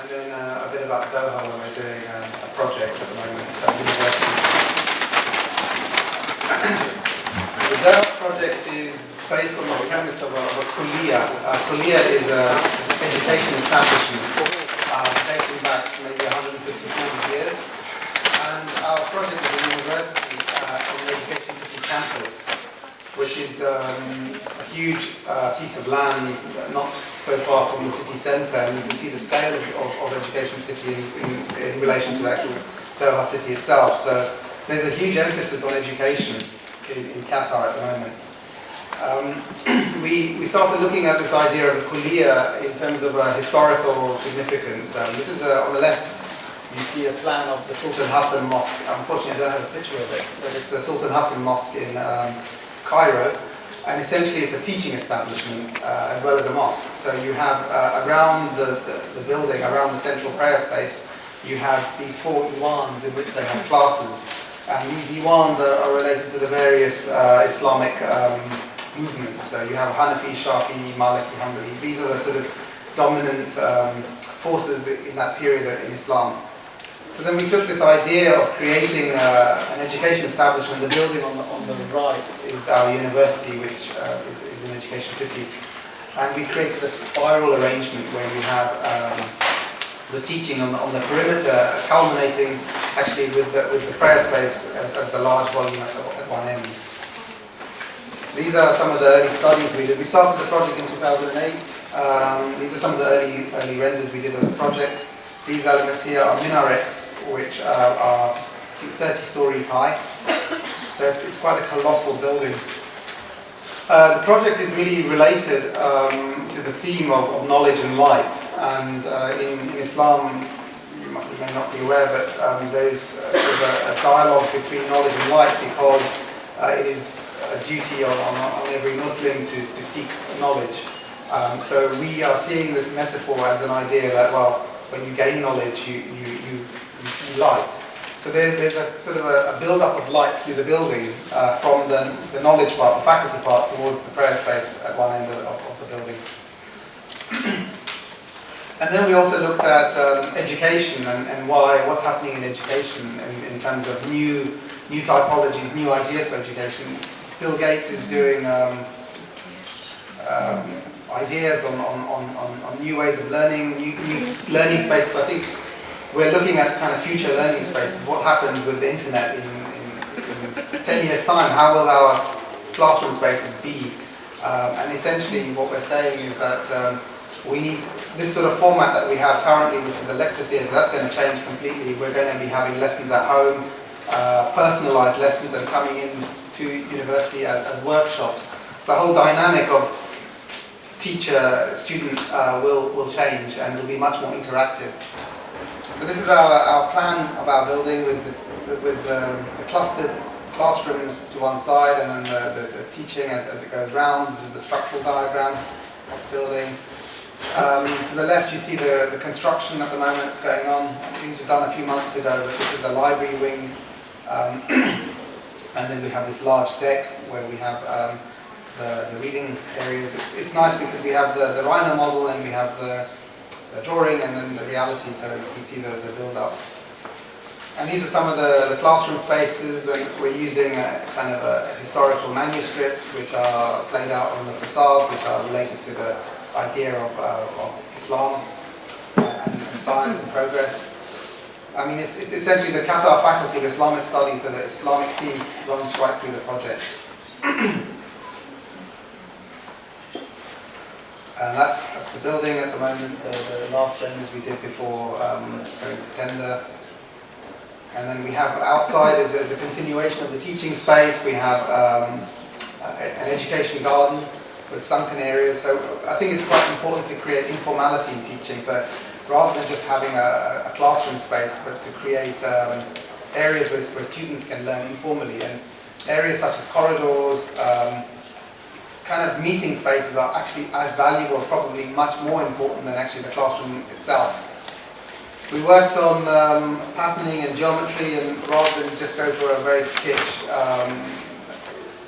and then a bit about Doha, where we're doing a project at the moment at university. The Doha project is based on the premise of a Kuliya. Kuliya is an education establishment dating back maybe 150-200 years. And our project is a university on the Education City campus, which is a huge piece of land not so far from the city centre. And you can see the scale of Education City in relation to the actual Doha city itself. So there's a huge emphasis on education in Qatar at the moment. We started looking at this idea of the Kuliya in terms of historical significance. This is on the left, you see a plan of the Sultan Hassan Mosque. Unfortunately, I don't have a picture of it, but it's a Sultan Hassan Mosque in Cairo, and essentially it's a teaching establishment as well as a mosque. So you have around the building, around the central prayer space, you have these 4 iwans in which they have classes. And these iwans are related to the various Islamic movements. So you have Hanafi, Shafi, Maliki, Hanbali. These are the sort of dominant forces in that period in Islam. So then we took this idea of creating an education establishment. The building on the right is our university, which is an education city. And we created a spiral arrangement where we have the teaching on the perimeter, culminating actually with the prayer space as the large volume at one end. These are some of the early studies we did. We started the project in 2008. These are some of the early renders we did of the project. These elements here are minarets, which are 30 stories high. So it's quite a colossal building. The project is really related to the theme of knowledge and light. And in Islam, you may not be aware, but there is sort of a dialogue between knowledge and light, because it is a duty on every Muslim to seek knowledge. So we are seeing this metaphor as an idea that, well, when you gain knowledge, you see light. So there's a sort of a build-up of light through the building from the knowledge part, the faculty part, towards the prayer space at one end of the building. And then we also looked at education and what's happening in education in terms of new typologies, new ideas for education. Bill Gates is doing ideas on new ways of learning, new learning spaces. I think we're looking at kind of future learning spaces. What happens with the internet in 10 years' time? How will our classroom spaces be? And essentially what we're saying is that we need this sort of format that we have currently, which is a lecture theatre. That's going to change completely. We're going to be having lessons at home, personalised lessons, and coming in to university as workshops. So the whole dynamic of teacher-student will change and will be much more interactive. So this is our plan of our building with the clustered classrooms to one side, and then the teaching as it goes round. This is the structural diagram of the building. To the left you see the construction at the moment that's going on. These were done a few months ago, but this is the library wing. And then we have this large deck where we have the reading areas. It's nice because we have the Rhino model, and we have the drawing, and then the reality, so you can see the build-up. And these are some of the classroom spaces, and we're using kind of historical manuscripts which are played out on the facade, which are related to the idea of Islam and science and progress. I mean, it's essentially the Qatar Faculty of Islamic Studies, so the Islamic theme runs right through the project. And that's the building at the moment, the last renders we did before going to tender. And then we have outside as a continuation of the teaching space. We have an education garden with sunken areas. So I think it's quite important to create informality in teaching. So rather than just having a classroom space, but to create areas where students can learn informally. And areas such as corridors, kind of meeting spaces are actually as valuable, probably much more important than actually the classroom itself. We worked on patterning and geometry, and rather than just go for a very kitsch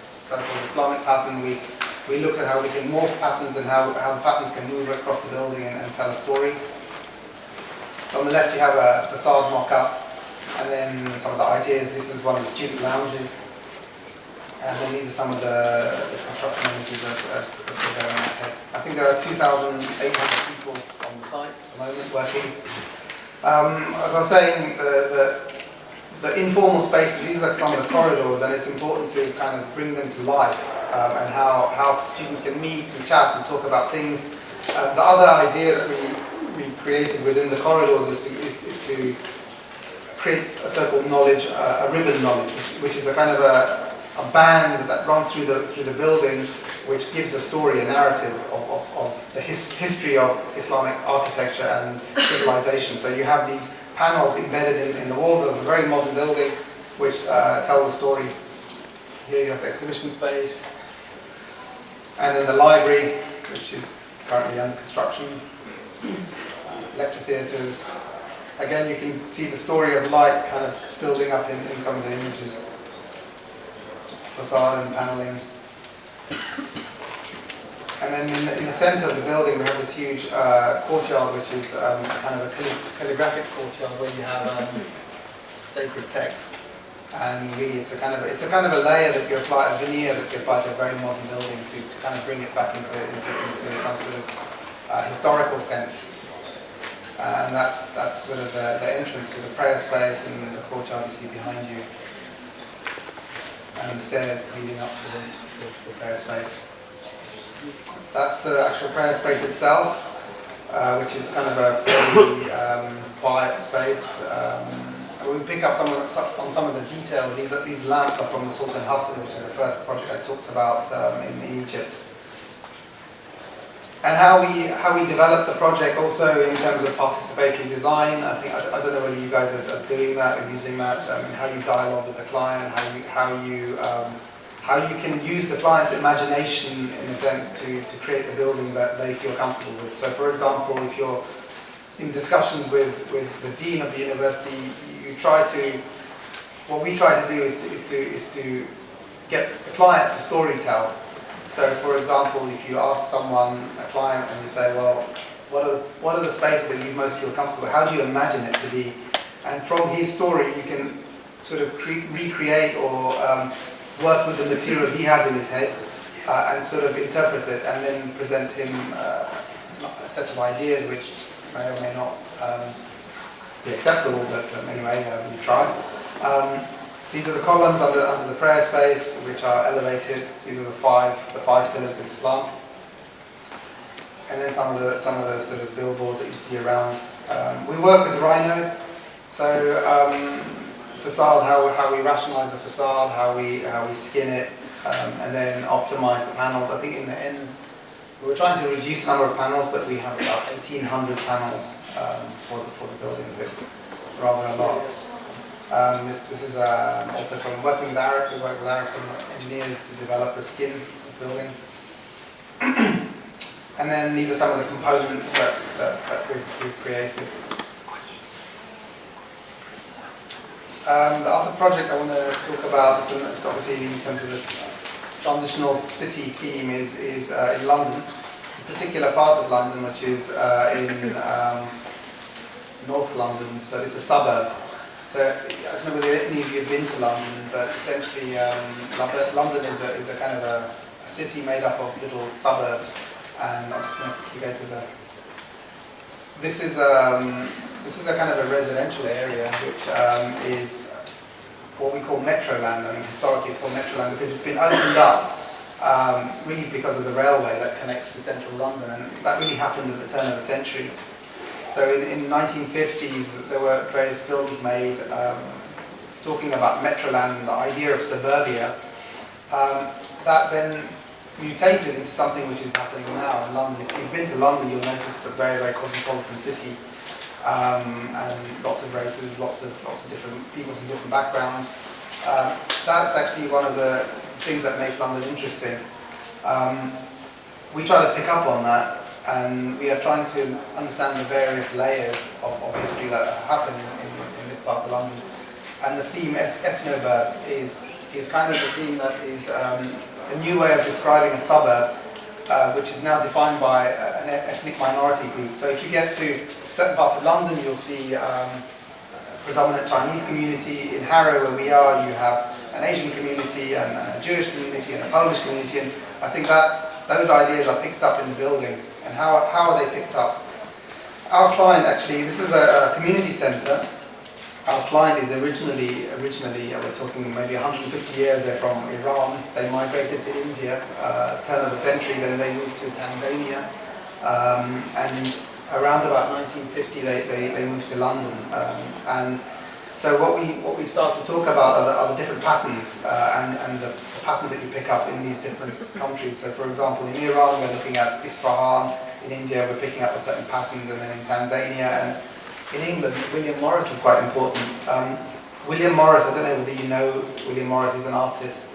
so-called Islamic pattern, we looked at how we can morph patterns and how the patterns can move across the building and tell a story. On the left you have a facade mock-up, and then some of the ideas. This is one of the student lounges, and then these are some of the construction images as they go ahead. I think there are 2,800 people on the site at the moment working. As I was saying, the informal spaces, these are some of the corridors, and it's important to kind of bring them to life, and how students can meet and chat and talk about things. The other idea that we created within the corridors is to create a so-called knowledge, a ribbon knowledge, which is a kind of a band that runs through the building, which gives a story, a narrative of the history of Islamic architecture and civilization. So you have these panels embedded in the walls of a very modern building, which tell the story. Here you have the exhibition space, and then the library, which is currently under construction, lecture theatres. Again, you can see the story of light kind of building up in some of the images. Facade and panelling. And then in the centre of the building we have this huge courtyard, which is kind of a calligraphic courtyard where you have sacred text. And really it's a kind of a layer that you apply, a veneer that you apply to a very modern building to kind of bring it back into some sort of historical sense. And that's sort of the entrance to the prayer space and the courtyard you see behind you. And the stairs leading up to the prayer space. That's the actual prayer space itself, which is kind of a fairly quiet space. We pick up on some of the details. These lamps are from the Sultan Hassan, which is the first project I talked about in Egypt. And how we developed the project also in terms of participatory design. I don't know whether you guys are doing that or using that. How you dialogue with the client, how you can use the client's imagination in a sense to create the building that they feel comfortable with. So, for example, if you're in discussions with the dean of the university, what we try to do is to get the client to storytell. So, for example, if you ask a client, and you say, well, what are the spaces that you most feel comfortable with? How do you imagine it to be? And from his story, you can sort of recreate or work with the material he has in his head and sort of interpret it, and then present him a set of ideas which may or may not be acceptable, but anyway, we try. These are the columns under the prayer space, which are elevated. These are the five pillars of Islam, and then some of the sort of billboards that you see around. We work with Rhino, so facade, how we rationalise the facade, how we skin it, and then optimise the panels. I think in the end, we were trying to reduce the number of panels, but we have about 1,800 panels for the buildings. It's rather a lot. This is also from working with Arup. We work with Arup engineers to develop the skin of the building. And then these are some of the components that we've created. The other project I want to talk about, it's obviously in terms of this transitional city theme, is in London. It's a particular part of London which is in North London, but it's a suburb. So I don't know whether any of you have been to London, but essentially London is a kind of a city made up of little suburbs. And I'm just going to quickly go to the. This is a kind of a residential area which is what we call Metroland. I mean, historically it's called Metroland because it's been opened up really because of the railway that connects to central London, and that really happened at the turn of the century. So in the 1950s, there were various films made talking about Metroland and the idea of suburbia. That then mutated into something which is happening now in London. If you've been to London, you'll notice it's a very, very cosmopolitan city, and lots of races, lots of different people from different backgrounds. That's actually one of the things that makes London interesting. We try to pick up on that, and we are trying to understand the various layers of history that happen in this part of London. And the theme Ethnoburb is kind of the theme that is a new way of describing a suburb which is now defined by an ethnic minority group. So if you get to certain parts of London, you'll see a predominant Chinese community. In Harrow, where we are, you have an Asian community and a Jewish community and a Polish community. And I think that those ideas are picked up in the building. And how are they picked up? Our client actually, this is a community centre. Our client is originally, we're talking maybe 150 years, they're from Iran. They migrated to India, turn of the century, then they moved to Tanzania. And around about 1950, they moved to London. And so what we start to talk about are the different patterns and the patterns that you pick up in these different countries. So for example, in Iran, we're looking at Isfahan. In India, we're picking up on certain patterns, and then in Tanzania and in England, William Morris is quite important. William Morris, I don't know whether you know William Morris, is an artist,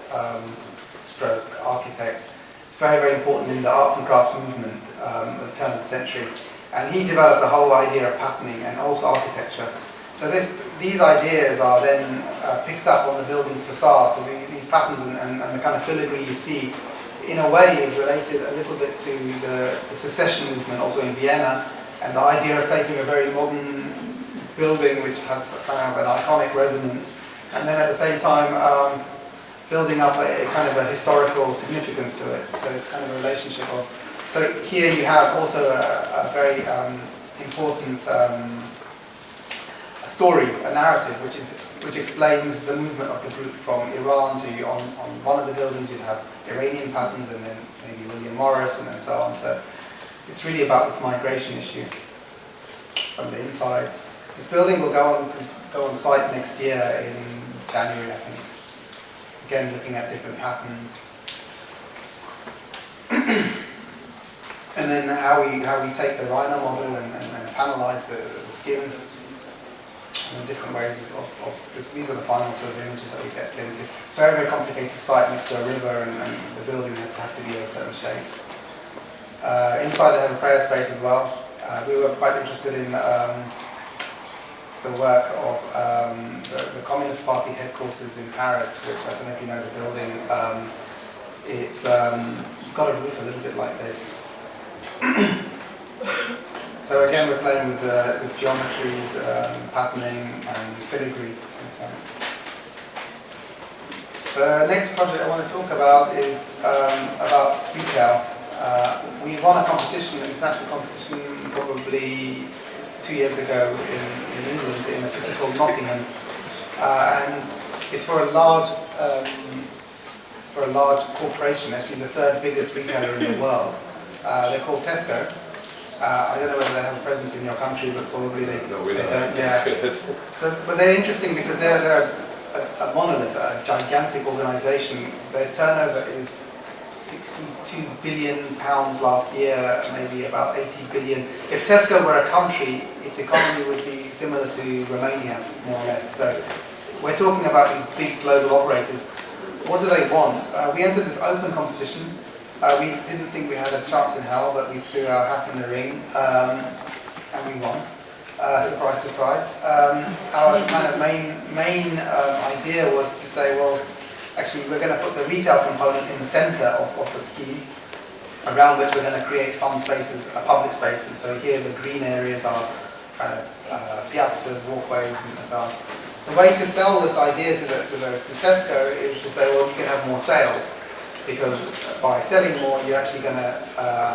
stroke architect. It's very, very important in the arts and crafts movement at the turn of the century. And he developed the whole idea of patterning and also architecture. So these ideas are then picked up on the building's facade. So these patterns and the kind of filigree you see, in a way, is related a little bit to the secession movement also in Vienna, and the idea of taking a very modern building which has kind of an iconic resonance, and then at the same time building up a kind of a historical significance to it. So it's kind of a relationship of. So here you have also a very important a story, a narrative, which explains the movement of the group from Iran to on one of the buildings you have Iranian patterns, and then maybe William Morris, and then so on. So it's really about this migration issue. Some of the insides. This building will go on site next year in January, I think. Again, looking at different patterns. And then how we take the Rhino model and panelize the skin in different ways of this. These are the final sort of images that we get into. Very, very complicated site next to a river, and the building had to be a certain shape. Inside they have a prayer space as well. We were quite interested in the work of the Communist Party headquarters in Paris, which I don't know if you know the building. It's got a roof a little bit like this. So again, we're playing with geometries, patterning, and filigree in a sense. The next project I want to talk about is about retail. We won a competition, an international competition, probably 2 years ago in England, in a city called Nottingham, and it's for a large corporation, actually the third biggest retailer in the world. They're called Tesco. I don't know whether they have a presence in your country, but probably they don't. Yeah. But they're interesting because they're a monolith, a gigantic organisation. Their turnover is £62 billion last year, maybe about 80 billion. If Tesco were a country, its economy would be similar to Romania, more or less. So we're talking about these big global operators. What do they want? We entered this open competition. We didn't think we had a chance in hell, but we threw our hat in the ring, and we won. Surprise, surprise. Our kind of main idea was to say, well, actually we're going to put the retail component in the centre of the scheme, around which we're going to create fun spaces, public spaces. So here the green areas are kind of piazzas, walkways, and so on. The way to sell this idea to Tesco is to say, well, you can have more sales. Because by selling more, you're actually going to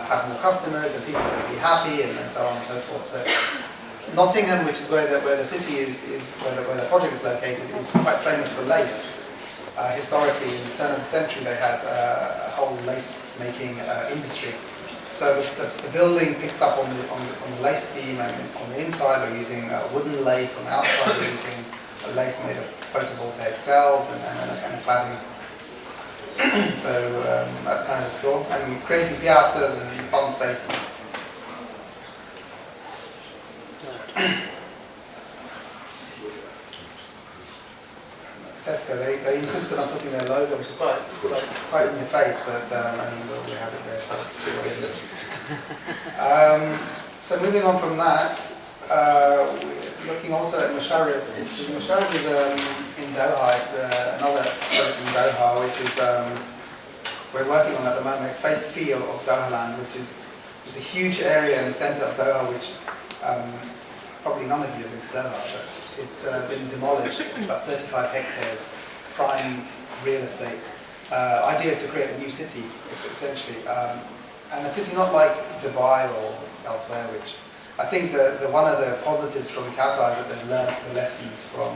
have more customers, and people are going to be happy, and so on and so forth. So Nottingham, which is where the city is where the project is located, is quite famous for lace. Historically, in the turn of the century, they had a whole lace-making industry. So the building picks up on the lace theme, and on the inside we're using wooden lace, on the outside we're using a lace made of photovoltaic cells and a kind of cladding. So that's kind of the store, and we're creating piazzas and fun spaces. That's Tesco. They insisted on putting their logo, which is quite in your face, but I mean, we have it there, so it's still what it is. So moving on from that, looking also at Musharraf. Musharraf is in Doha. It's another project in Doha, which is we're working on at the moment. It's phase 3 of Doha Land, which is a huge area in the center of Doha, which probably none of you have been to Doha, but it's been demolished. It's about 35 hectares, prime real estate. Idea is to create a new city, essentially. And a city not like Dubai or elsewhere, which I think one of the positives from Qatar is that they've learned the lessons from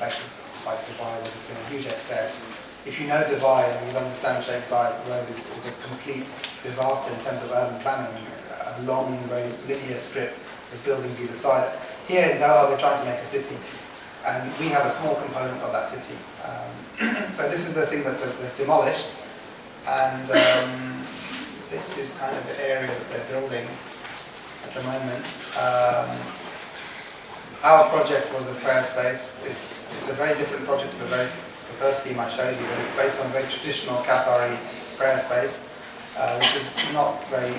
places like Dubai, where there's been a huge excess. If you know Dubai and you understand Sheikh Zayed Road is a complete disaster in terms of urban planning, a long, very linear strip with buildings either side. Here in Doha, they're trying to make a city, and we have a small component of that city. So this is the thing that they've demolished, and this is kind of the area that they're building at the moment. Our project was a prayer space. It's a very different project to the first scheme I showed you, but it's based on a very traditional Qatari prayer space, which is not very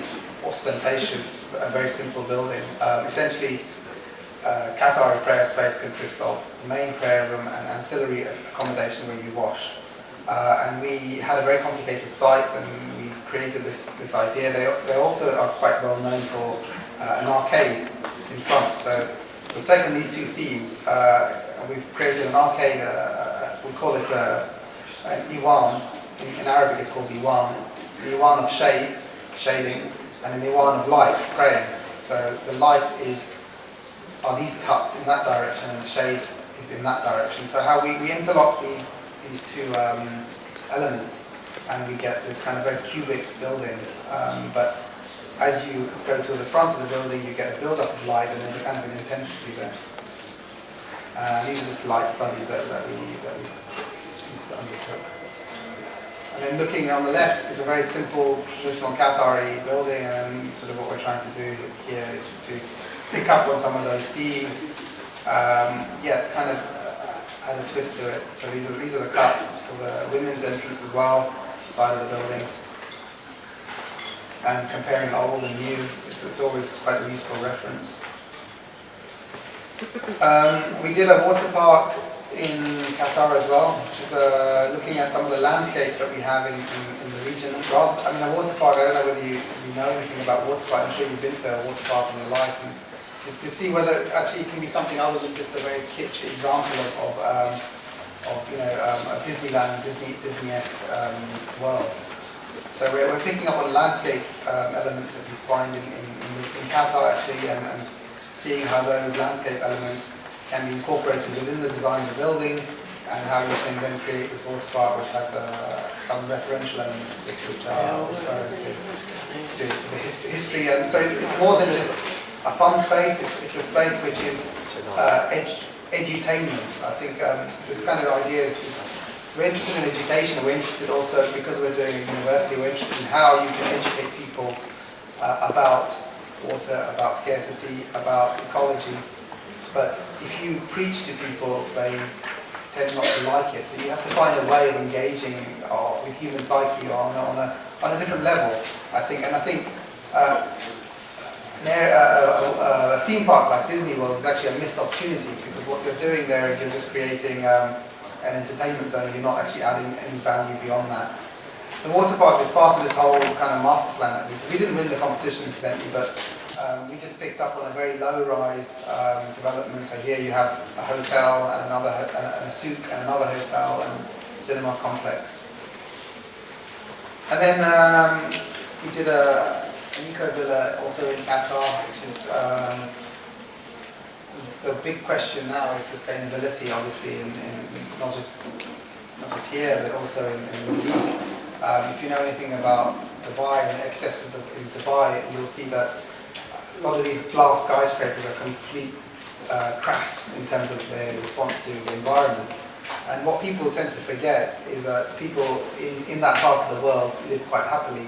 ostentatious, a very simple building. Essentially, Qatari prayer space consists of the main prayer room and ancillary accommodation where you wash. And we had a very complicated site, and we created this idea. They also are quite well known for an arcade in front. So we've taken these two themes, and we've created an arcade. We call it an Iwan. In Arabic, it's called Iwan. It's an Iwan of shading, and an Iwan of light, praying. So the light are these cuts in that direction, and the shade is in that direction. So how we interlock these two elements, and we get this kind of very cubic building. But as you go to the front of the building, you get a build-up of light, and there's a kind of an intensity there. These are just light studies that we undertook. And then looking on the left is a very simple, traditional Qatari building, and sort of what we're trying to do here is to pick up on some of those themes, kind of add a twist to it. So these are the cuts for the women's entrance as well, side of the building. And comparing old and new, it's always quite a useful reference. We did a water park in Qatar as well, which is looking at some of the landscapes that we have in the region. A water park, I don't know whether you know anything about water park. I'm sure you've been to a water park in your life. And to see whether actually it can be something other than just a very kitsch example of a Disneyland, Disney-esque world. So we're picking up on landscape elements that we find in Qatar actually, and seeing how those landscape elements can be incorporated within the design of the building, and how we can then create this water park which has some referential elements which are referring to the history. And so it's more than just a fun space, it's a space which is edutainment. I think this kind of idea is we're interested in education, and we're interested also, because we're doing a university, we're interested in how you can educate people about water, about scarcity, about ecology. But if you preach to people, they tend not to like it. So you have to find a way of engaging with human psyche on a different level, I think. And I think a theme park like Disney World is actually a missed opportunity, because what you're doing there is you're just creating an entertainment zone, and you're not actually adding any value beyond that. The water park is part of this whole kind of master plan. We didn't win the competition, incidentally, but we just picked up on a very low-rise development. So here you have a hotel and a souk and another hotel and cinema complex. And then we did an eco villa also in Qatar, which is the big question now is sustainability, obviously, in not just here, but also in the Middle East. If you know anything about Dubai and the excesses in Dubai, you'll see that a lot of these glass skyscrapers are complete crass in terms of their response to the environment. And what people tend to forget is that people in that part of the world live quite happily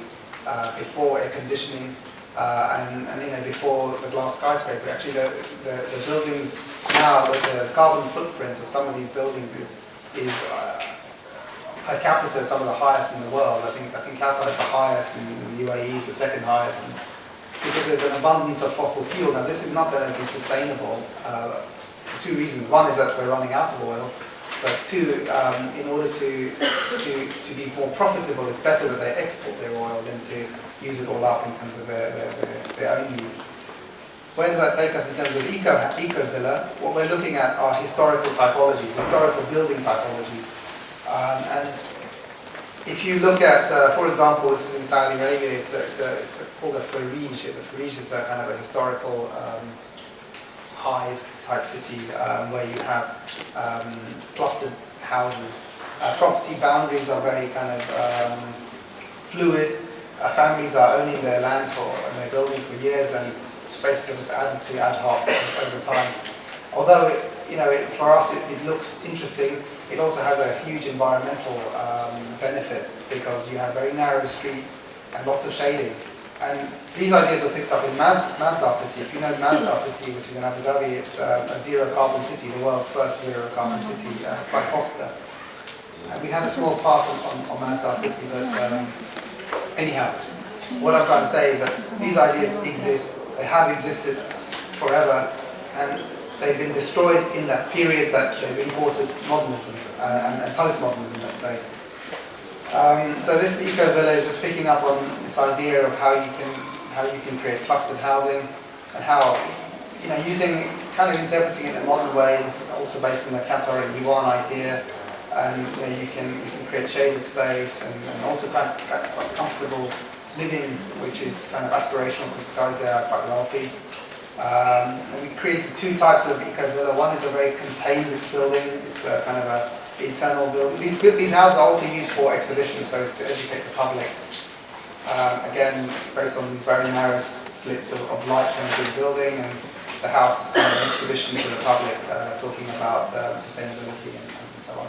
before air conditioning and before the glass skyscraper. Actually, the buildings now, the carbon footprint of some of these buildings is per capita some of the highest in the world. I think Qatar is the highest, and the UAE is the second highest. And because there's an abundance of fossil fuel. Now, this is not going to be sustainable for two reasons. One is that we're running out of oil, But two, in order to be more profitable, it's better that they export their oil than to use it all up in terms of their own needs. Where does that take us in terms of eco villa? What we're looking at are historical typologies, historical building typologies. And if you look at, for example, this is in Saudi Arabia, it's called a farij. The farij is a kind of a historical hive type city where you have clustered houses. Property boundaries are very kind of fluid. Families are owning their land and they're building for years, and spaces are just added to ad hoc over time. Although, for us it looks interesting, it also has a huge environmental benefit because you have very narrow streets and lots of shading. And these ideas were picked up in Masdar City. If you know Masdar City, which is in Abu Dhabi, it's a zero carbon city, the world's first zero carbon city. It's by Foster. And we had a small part on Masdar City, but anyhow, what I'm trying to say is that these ideas exist, they have existed forever, and they've been destroyed in that period that they've imported modernism and postmodernism, let's say. So this eco-villa is just picking up on this idea of how you can create clustered housing, and how, kind of interpreting it in a modern way. This is also based on the Qatar Yuan idea, and you can create shaded space and also quite comfortable living, which is kind of aspirational because the guys there are quite wealthy. And we created two types of eco-villa. One is a very contained building. It's a kind of a internal building. These houses are also used for exhibition, so it's to educate the public. Again, it's based on these very narrow slits of light coming through the building, and the house is kind of an exhibition to the public, talking about sustainability and so on.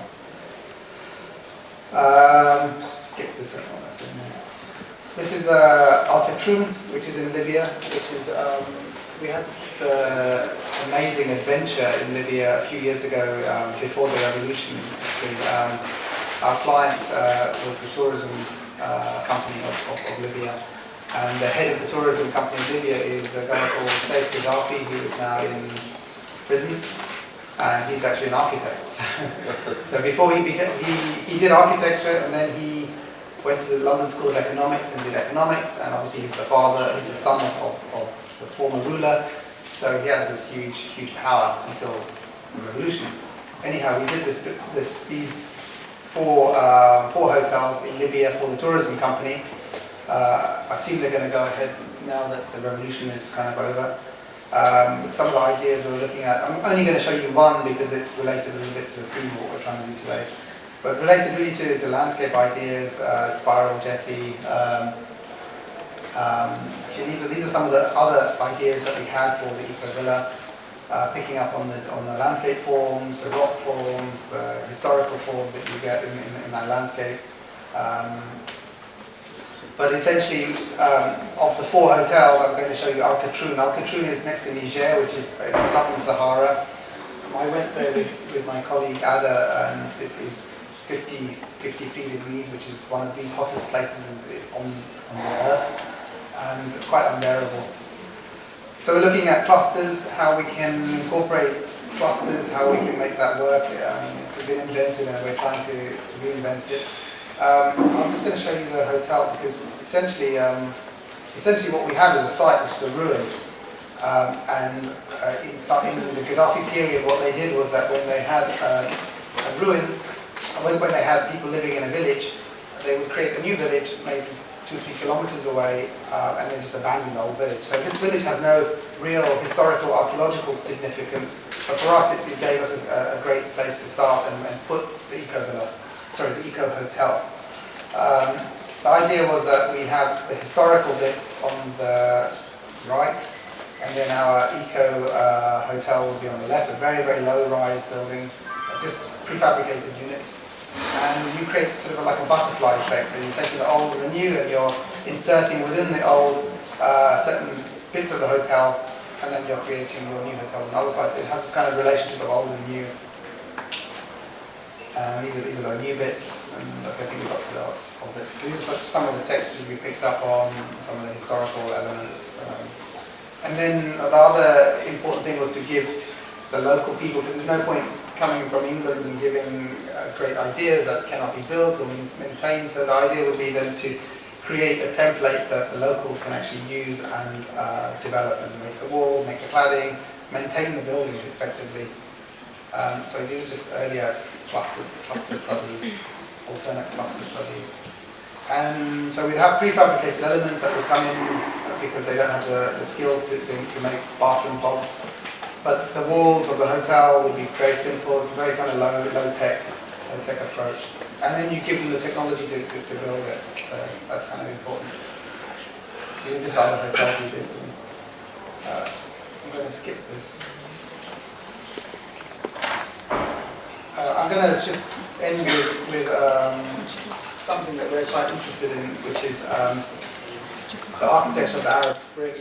Skip this one, that's in there. This is Al Katroun, which is in Libya, which is, we had the amazing adventure in Libya a few years ago, before the revolution. Our client was the tourism company of Libya, and the head of the tourism company in Libya is a guy called Saif Gaddafi, who is now in prison, and he's actually an architect. So before he did architecture, and then he went to the London School of Economics and did economics, and obviously he's the son of the former ruler, so he has this huge power until the revolution. Anyhow, we did these four hotels in Libya for the tourism company. I assume they're going to go ahead now that the revolution is kind of over. Some of the ideas we're looking at, I'm only going to show you one because it's related a little bit to the theme of what we're trying to do today. But related really to landscape ideas, spiral jetty. Actually, these are some of the other ideas that we had for the eco-villa, picking up on the landscape forms, the rock forms, the historical forms that you get in that landscape. But essentially, of the four hotels, I'm going to show you Al Katroun. Al Katroun is next to Niger, which is in the southern Sahara. I went there with my colleague Ada, and it is 50 feet degrees, which is one of the hottest places on the earth, and quite unbearable. So we're looking at clusters, how we can incorporate clusters, how we can make that work. It's been invented and we're trying to reinvent it. I'm just going to show you the hotel because essentially what we have is a site which is a ruin. And in the Gaddafi period, what they did was that when they had a ruin, when they had people living in a village, they would create a new village, maybe 2-3 kilometers away, and then just abandon the old village. So this village has no real historical, archaeological significance, but for us it gave us a great place to start and put the eco hotel. The idea was that we have the historical bit on the right, and then our eco hotel will be on the left, a very, very low-rise building, just prefabricated units. And you create sort of like a butterfly effect, so you're taking the old and the new and you're inserting within the old certain bits of the hotel, and then you're creating your new hotel on the other side. It has this kind of relationship of old and new. These are the new bits, and look, I think we got to the old bits. These are some of the textures we picked up on, some of the historical elements. And then the other important thing was to give the local people, because there's no point coming from England and giving great ideas that cannot be built or maintained. So the idea would be then to create a template that the locals can actually use and develop and make the walls, make the cladding, maintain the buildings effectively. So these are just earlier cluster studies, alternate cluster studies. And so we'd have prefabricated elements that would come in because they don't have the skills to make bathroom pods. But the walls of the hotel would be very simple. It's a very kind of low tech approach. And then you give them the technology to build it. So that's kind of important. These are just other hotels we did. I'm going to skip this. I'm going to just end with something that we're quite interested in, which is the architecture of the Arab Spring.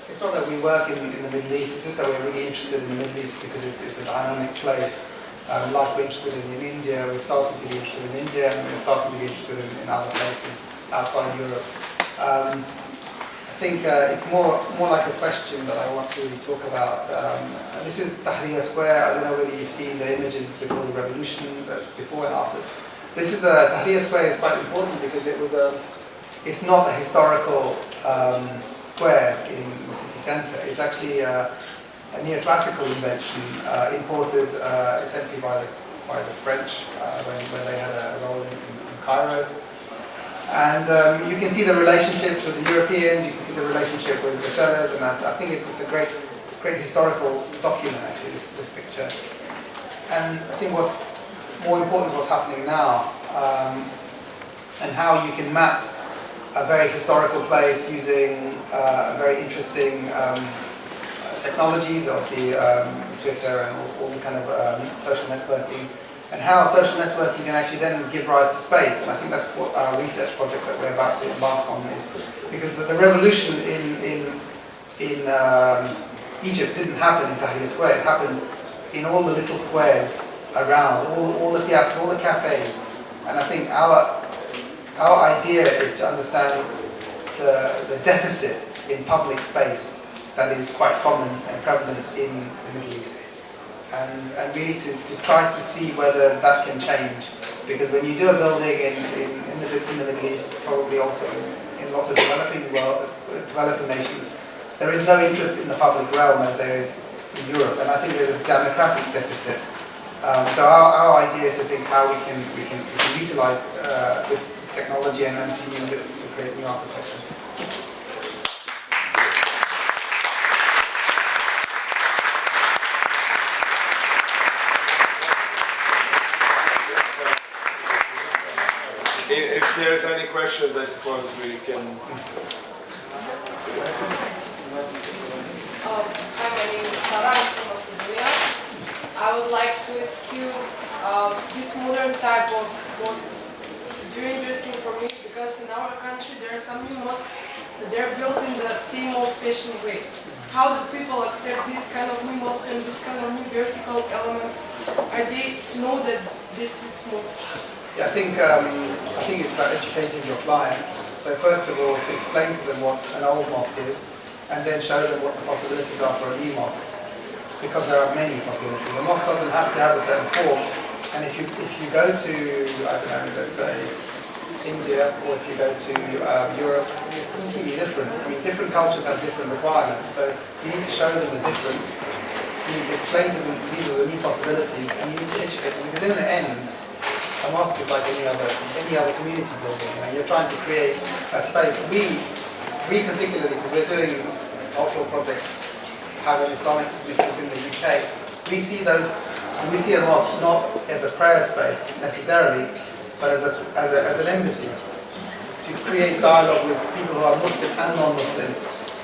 It's not that we work in the Middle East, it's just that we're really interested in the Middle East because it's a dynamic place. Like we're interested in India, we're starting to be interested in India, and we're starting to be interested in other places outside Europe. I think it's more like a question that I want to really talk about. This is Tahrir Square. I don't know whether you've seen the images before the revolution, before and after. This is Tahrir Square is quite important because it's not a historical square in the city centre. It's actually a neoclassical invention imported essentially by the French when they had a role in Cairo. And you can see the relationships with the Europeans, you can see the relationship with the sellers, and I think it's a great historical document actually, this picture. And I think what's more important is what's happening now, and how you can map a very historical place using very interesting technologies, obviously Twitter and all the kind of social networking, and how social networking can actually then give rise to space. And I think that's what our research project that we're about to embark on is, because the revolution in Egypt didn't happen in Tahrir Square. It happened in all the little squares around, all the piazzas, all the cafes. And I think our idea is to understand the deficit in public space that is quite common and prevalent in the Middle East. And really to try to see whether that can change. Because when you do a building in the Middle East, probably also in lots of developing nations, there is no interest in the public realm as there is in Europe. And I think there's a democratic deficit. So our idea is to think how we can utilize this technology and then to use it to create new architecture. If there's any questions, I suppose we can. Hi, my name is Sarah, I'm from Macedonia. I would like to ask you this modern type of mosques. It's very interesting for me because in our country there are some new mosques that they're built in the same old-fashioned way. How do people accept this kind of new mosque and this kind of new vertical elements? Are they know that this is mosque? Yeah, I think it's about educating your client. So first of all, to explain to them what an old mosque is, and then show them what the possibilities are for a new mosque. Because there are many possibilities. A mosque doesn't have to have a certain form, and if you go to, I don't know, let's say India, or if you go to Europe, it's completely different. I mean, different cultures have different requirements, so you need to show them the difference. You need to explain to them these are the new possibilities, and you need to educate them, because in the end, a mosque is like any other community building. You know, you're trying to create a space. We particularly, because we're doing multiple projects, have an Islamic significance in the UK. We see a mosque not as a prayer space necessarily, but as an embassy to create dialogue with people who are Muslim and non-Muslim,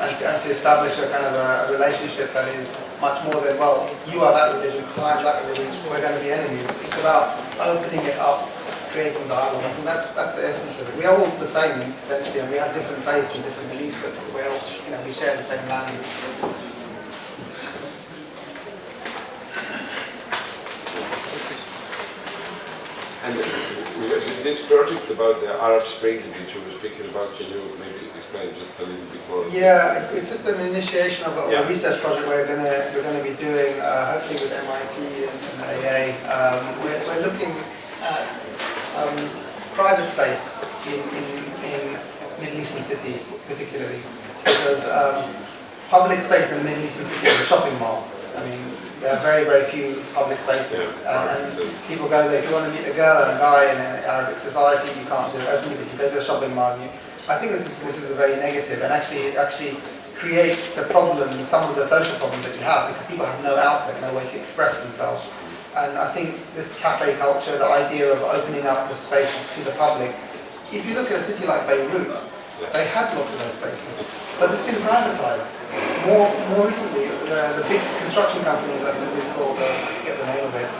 and to establish a kind of a relationship that is much more than, well, you are that religion, I am that religion, we're going to be enemies. It's about opening it up, creating dialogue. I think that's the essence of it. We are all the same essentially, and we have different faiths and different beliefs, but we all, we share the same land. And this project about the Arab Spring which you were speaking about, can you maybe explain just a little bit more? Yeah, it's just an initiation of a research project we're gonna be doing, hopefully with MIT and cafe. We're looking at private space in Middle Eastern cities, particularly, because public space in the Middle Eastern cities is a shopping mall. I mean, there are very, very few public spaces, and people go there. If you want to meet a girl or a guy in an Arabic society, you can't do it openly, but you go to a shopping mall. I think this is a very negative, and it actually creates the problems, some of the social problems that you have, because people have no outlet, no way to express themselves. And I think this cafe culture, the idea of opening up the spaces to the public, if you look at a city like Beirut, they had lots of those spaces, but it's been privatized. More recently, the big construction companies, I think it's called, I forget the name of it,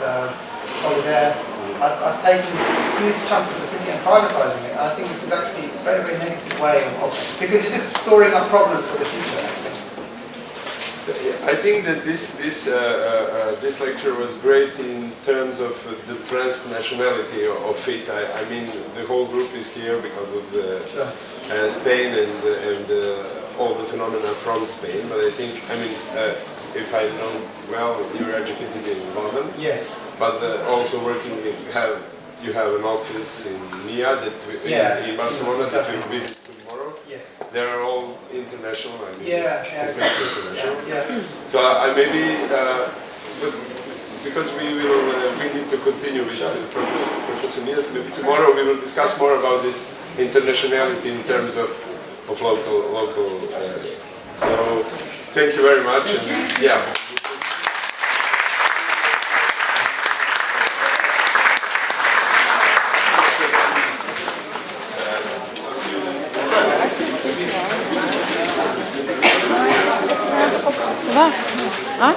Solidaire, are taking huge chunks of the city and privatizing it. And I think this is actually a very, very negative way of, because you're just storing up problems for the future, actually. So, I think that this lecture was great in terms of the transnationality of it. I mean, the whole group is here because of Spain and all the phenomena from Spain. But I think, I mean, if I know well, you're educated in London. Yes. But also working, you have an office in MIA in Barcelona that we'll visit tomorrow. Yes. They are all international. I mean, Completely international. Yeah. So I maybe, but because we need to continue with Professor Niels, maybe tomorrow we will discuss more about this internationality in terms of local. So thank you very much. And, yeah. Va?